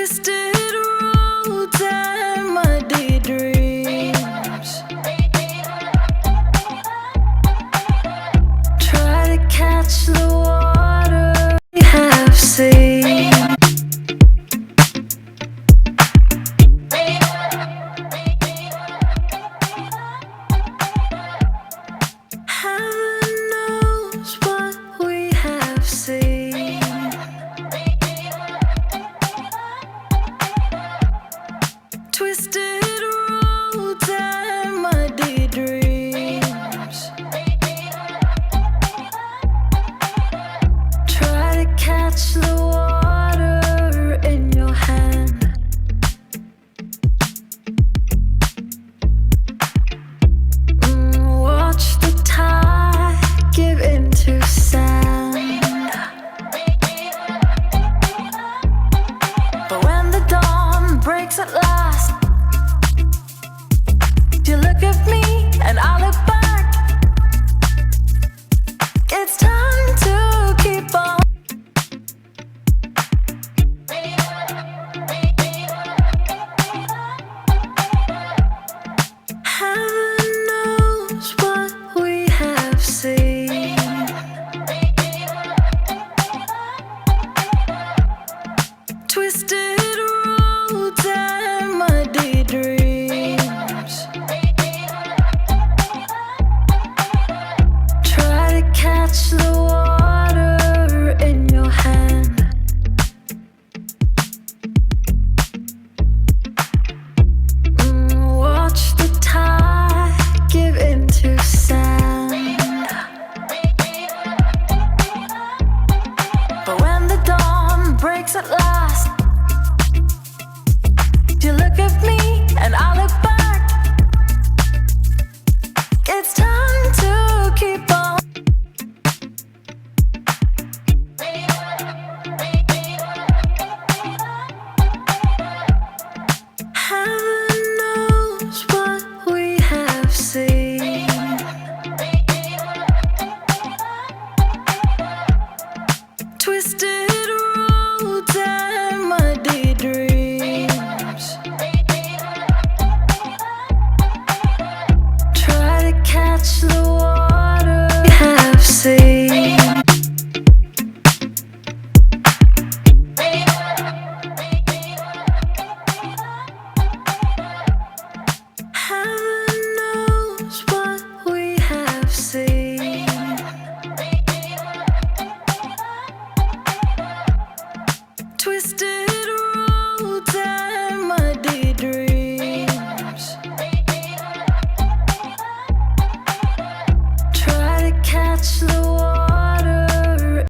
Twisted roads and muddy dreams. Try to catch the water we have seen. Heaven knows what we have seen. Twisted roads and muddy dreams. Try to catch the water in your hand. Watch the tide give into sand. But when the dawn breaks at last, you look at me and I look back. It's time to keep on. Heaven knows what we have seen. Twisted roads and muddy dreams. Try to catch the water in your hand. Watch the tide give into sand. But when the dawn breaks at last, you look at me and I look back. It's time to keep on. Heaven knows what we have seen. Twisted roads and muddy dreams. Try to catch the water we have seen. Heaven knows what we have seen. Twisted